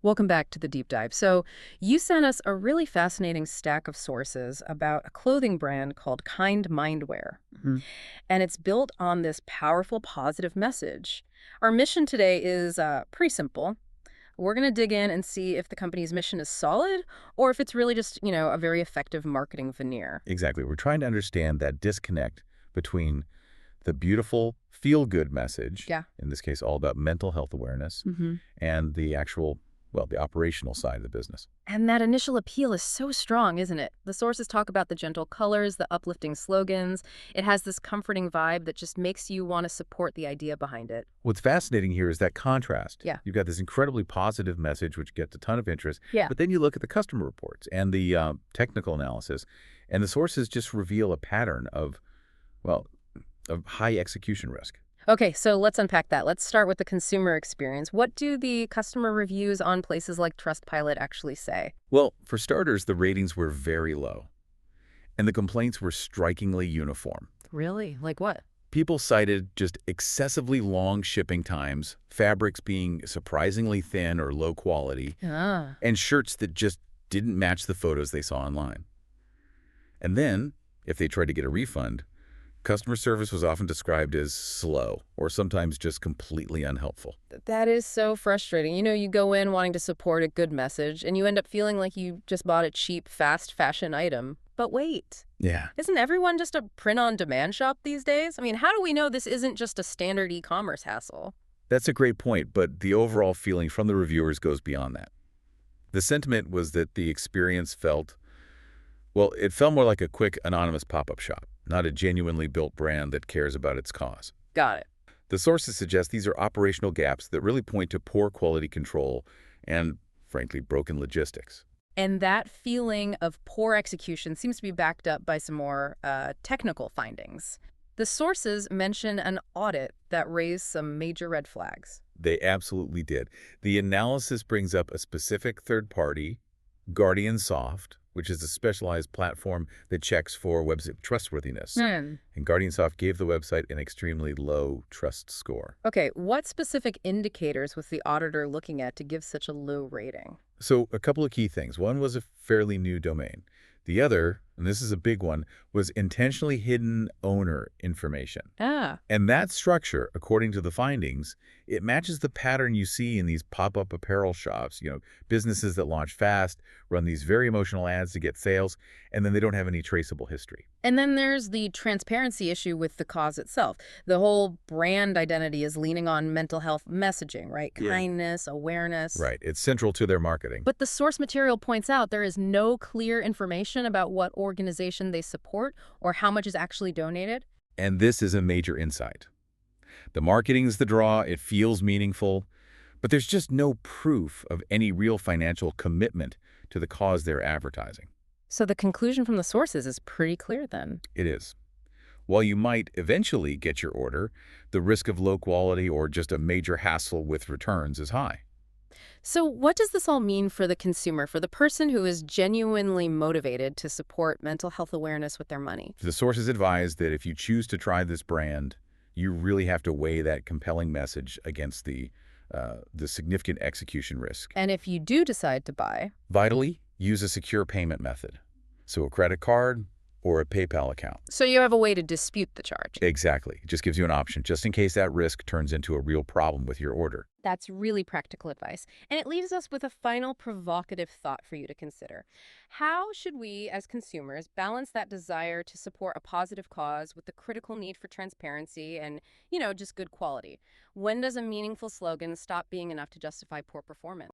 Welcome back to the deep dive. So, you sent us a really fascinating stack of sources about a clothing brand called Kind Mindwear, Mhm. and it's built on this powerful positive message. Our mission today is pretty simple. We're going to dig in and see if the company's mission is solid or if it's really just, a very effective marketing veneer. Exactly. We're trying to understand that disconnect between the beautiful, feel-good message, Yeah. in this case, all about mental health awareness, hmm and the actual, well, the operational side of the business. And that initial appeal is so strong, isn't it? The sources talk about the gentle colors, the uplifting slogans. It has this comforting vibe that just makes you want to support the idea behind it. What's fascinating here is that contrast. Yeah. You've got this incredibly positive message, which gets a ton of interest, Yeah. but then you look at the customer reports and the technical analysis, and the sources just reveal a pattern of, well, of high execution risk. Okay, so let's unpack that. Let's start with the consumer experience. What do the customer reviews on places like Trustpilot actually say? Well, for starters, the ratings were very low, and the complaints were strikingly uniform. Really? Like what? People cited just excessively long shipping times, fabrics being surprisingly thin or low quality, Ah. and shirts that just didn't match the photos they saw online. And then, if they tried to get a refund, customer service was often described as slow or sometimes just completely unhelpful. That is so frustrating. You go in wanting to support a good message, and you end up feeling like you just bought a cheap, fast fashion item. But wait, Yeah, isn't everyone just a print-on-demand shop these days? I mean, how do we know this isn't just a standard e-commerce hassle? that's a great point, but the overall feeling from the reviewers goes beyond that. The sentiment was that the experience felt, well, it felt more like a quick anonymous pop-up shop, not a genuinely built brand that cares about its cause. Got it. The sources suggest these are operational gaps that really point to poor quality control and, frankly, broken logistics. And that feeling of poor execution seems to be backed up by some more technical findings. The sources mention an audit that raised some major red flags. They absolutely did. The analysis brings up a specific third party, Guardian Soft, which is a specialized platform that checks for website trustworthiness. Hmm. And Guardian Soft gave the website an extremely low trust score. Okay, what specific indicators was the auditor looking at to give such a low rating? So a couple of key things. One was a fairly new domain. The other, and this is a big one, was intentionally hidden owner information. Ah, And that structure, according to the findings, it matches the pattern you see in these pop-up apparel shops, businesses that launch fast, run these very emotional ads to get sales, and then they don't have any traceable history. and then there's the transparency issue with the cause itself. The whole brand identity is leaning on mental health messaging, right? Yeah. Kindness, awareness. Right. It's central to their marketing. But the source material points out there is no clear information about what organization they support or how much is actually donated. And this is a major insight. The marketing's the draw, it feels meaningful, but there's just no proof of any real financial commitment to the cause they're advertising. So the conclusion from the sources is pretty clear then. It is. While you might eventually get your order, the risk of low quality or just a major hassle with returns is high. So what does this all mean for the consumer, for the person who is genuinely motivated to support mental health awareness with their money? The sources advise that if you choose to try this brand, you really have to weigh that compelling message against the significant execution risk. And if you do decide to buy, Vitally, use a secure payment method, so a credit card or a PayPal account. so you have a way to dispute the charge. Exactly. It just gives you an option, just in case that risk turns into a real problem with your order. That's really practical advice. And it leaves us with a final provocative thought for you to consider. How should we, as consumers, balance that desire to support a positive cause with the critical need for transparency and, just good quality? When does a meaningful slogan stop being enough to justify poor performance?